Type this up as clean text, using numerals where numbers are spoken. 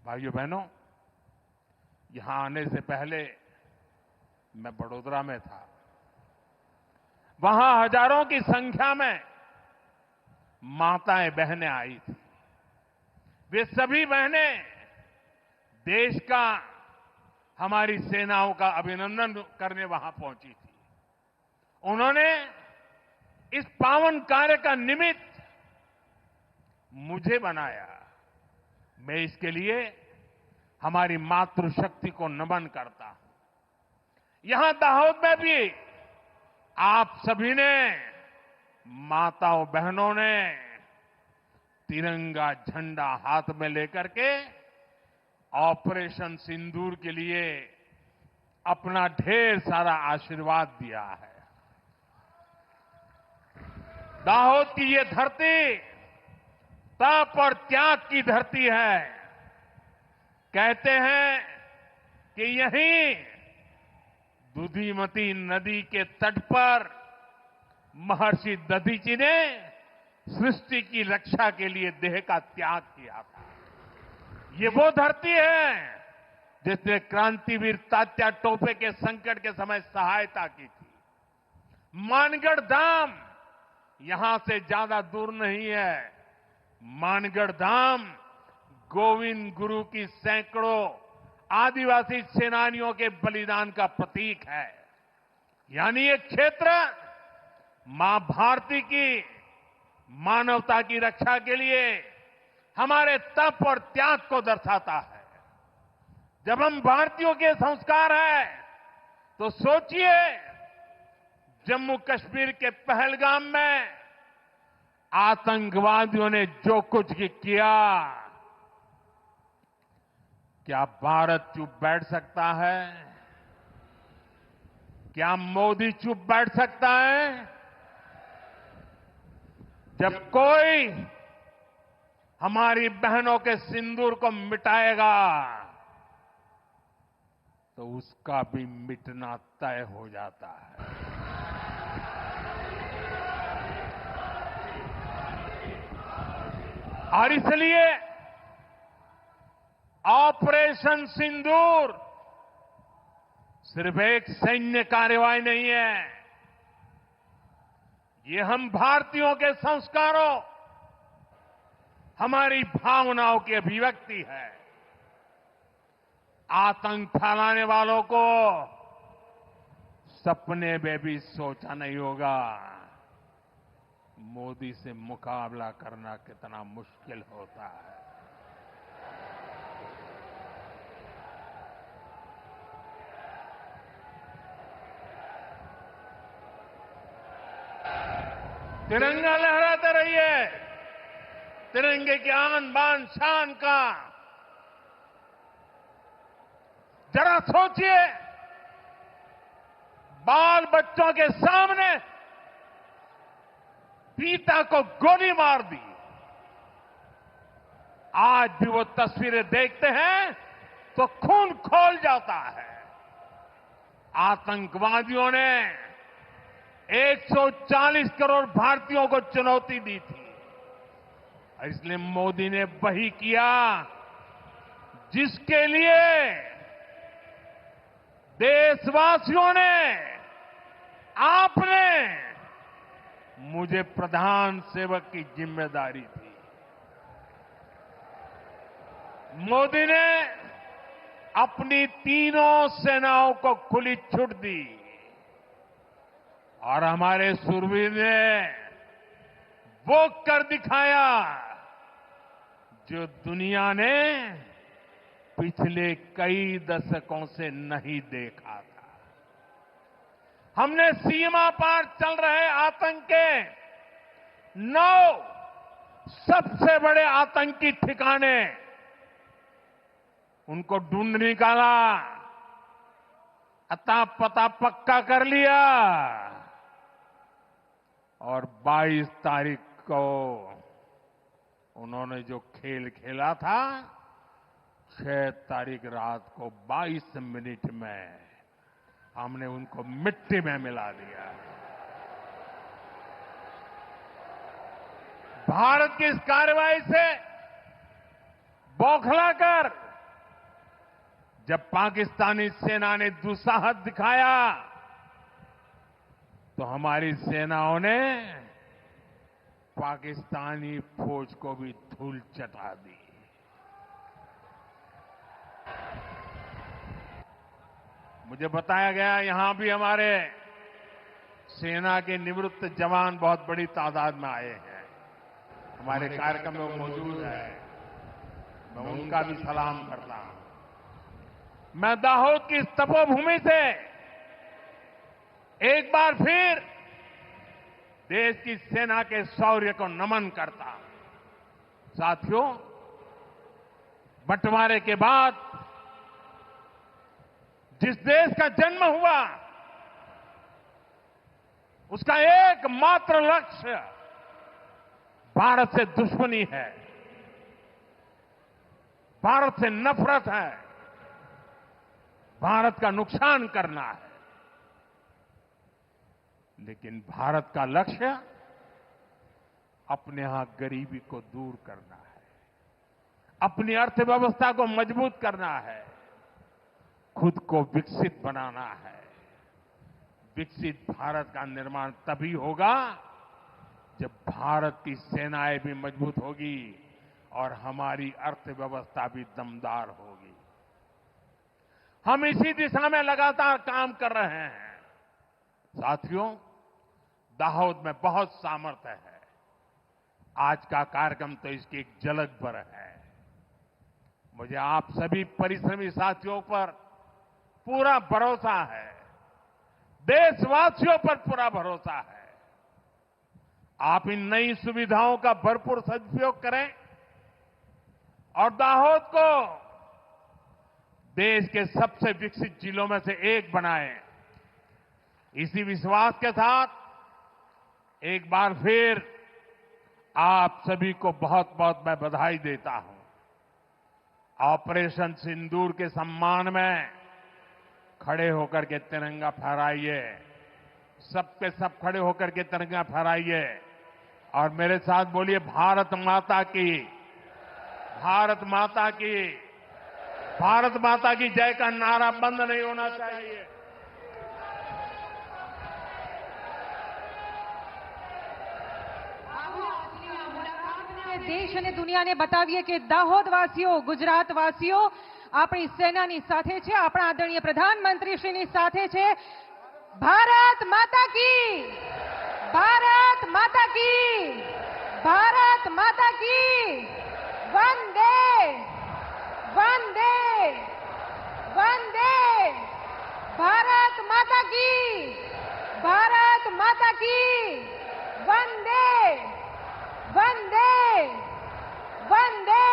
भाइयों बहनों, यहां आने से पहले मैं बड़ोदरा में था। वहां हजारों की संख्या में माताएं बहनें आई थी। वे सभी बहनें देश का, हमारी सेनाओं का अभिनंदन करने वहां पहुंची थी। उन्होंने इस पावन कार्य का निमित्त मुझे बनाया। मैं इसके लिए हमारी मातृशक्ति को नमन करता हूं। यहां दाहोद में भी आप सभी ने, माताओं बहनों ने तिरंगा झंडा हाथ में लेकर के ऑपरेशन सिंदूर के लिए अपना ढेर सारा आशीर्वाद दिया है। दाहोद की ये धरती तप और त्याग की धरती है। कहते हैं कि यहीं दुधिमती नदी के तट पर महर्षि दधीची ने सृष्टि की रक्षा के लिए देह का त्याग किया था। ये वो धरती है जिसने क्रांतिवीर तात्या टोपे के संकट के समय सहायता की थी। मानगढ़ धाम यहां से ज्यादा दूर नहीं है। मानगढ़ धाम गोविंद गुरु की सैकड़ों आदिवासी सेनानियों के बलिदान का प्रतीक है। यानी ये क्षेत्र मां भारती की मानवता की रक्षा के लिए हमारे तप और त्याग को दर्शाता है। जब हम भारतीयों के संस्कार हैं तो सोचिए, जम्मू कश्मीर के पहलगाम में आतंकवादियों ने जो कुछ किया, क्या भारत चुप बैठ सकता है? क्या मोदी चुप बैठ सकता है? जब कोई हमारी बहनों के सिंदूर को मिटाएगा तो उसका भी मिटना तय हो जाता है। और इसलिए ऑपरेशन सिंदूर सिर्फ एक सैन्य कार्रवाई नहीं है। ये हम भारतीयों के संस्कारों, हमारी भावनाओं की अभिव्यक्ति है। आतंक फैलाने वालों को सपने में भी सोचा नहीं होगा मोदी से मुकाबला करना कितना मुश्किल होता है। तिरंगा लहराते रहिए। तिरंगे की आन बान शान का जरा सोचिए, बाल बच्चों के सामने पिता को गोली मार दी। आज भी वो तस्वीरें देखते हैं तो खून खौल जाता है। आतंकवादियों ने 140 करोड़ भारतीयों को चुनौती दी थी। इसलिए मोदी ने वही किया जिसके लिए देशवासियों ने, आपने मुझे प्रधान सेवक की जिम्मेदारी दी। मोदी ने अपनी तीनों सेनाओं को खुली छूट दी और हमारे शूरवीर ने वो कर दिखाया जो दुनिया ने पिछले कई दशकों से नहीं देखा था। हमने सीमा पार चल रहे आतंक के 9 सबसे बड़े आतंकी ठिकाने, उनको ढूंढ निकाला, अता पता पक्का कर लिया और 22 तारीख को उन्होंने जो खेल खेला था, 6 तारीख रात को 22 मिनट में हमने उनको मिट्टी में मिला दिया। भारत की इस कार्रवाई से बौखलाकर जब पाकिस्तानी सेना ने दुस्साहस दिखाया तो हमारी सेनाओं ने पाकिस्तानी फौज को भी धूल चटा दी। मुझे बताया गया यहां भी हमारे सेना के निवृत्त जवान बहुत बड़ी तादाद में आए हैं, हमारे कार्यक्रम में मौजूद है। मैं उनका भी सलाम करता हूं। मैं दाहोद की इस तपोभूमि से एक बार फिर देश की सेना के शौर्य को नमन करता हूं। साथियों, बंटवारे के बाद जिस देश का जन्म हुआ उसका एकमात्र लक्ष्य भारत से दुश्मनी है, भारत से नफरत है, भारत का नुकसान करना है। लेकिन भारत का लक्ष्य अपने यहां गरीबी को दूर करना है, अपनी अर्थव्यवस्था को मजबूत करना है, खुद को विकसित बनाना है। विकसित भारत का निर्माण तभी होगा जब भारत की सेनाएं भी मजबूत होगी और हमारी अर्थव्यवस्था भी दमदार होगी। हम इसी दिशा में लगातार काम कर रहे हैं। साथियों, दाहोद में बहुत सामर्थ्य है। आज का कार्यक्रम तो इसकी एक झलक भर है। मुझे आप सभी परिश्रमी साथियों पर पूरा भरोसा है, देशवासियों पर पूरा भरोसा है। आप इन नई सुविधाओं का भरपूर सदुपयोग करें और दाहोद को देश के सबसे विकसित जिलों में से एक बनाएं। इसी विश्वास के साथ एक बार फिर आप सभी को बहुत बहुत मैं बधाई देता हूं। ऑपरेशन सिंदूर के सम्मान में खड़े होकर के तिरंगा फहराइए, सबके सब खड़े होकर के तिरंगा फहराइए और मेरे साथ बोलिए, भारत माता की, भारत माता की, भारत माता की जय का नारा बंद नहीं होना चाहिए। देश અને દુનિયાને બતાવીએ કે દાહોદવાસીઓ, ગુજરાતવાસીઓ આપણી સેનાની સાથે છે, આપણા આદરણીય પ્રધાનમંત્રીશ્રીની સાથે છે। ભારત માતા की, भारत माता की, भारत माता की, वंदे वंदे वंदे, भारत माता की, भारत माता की, वंदे वंदे वंदे।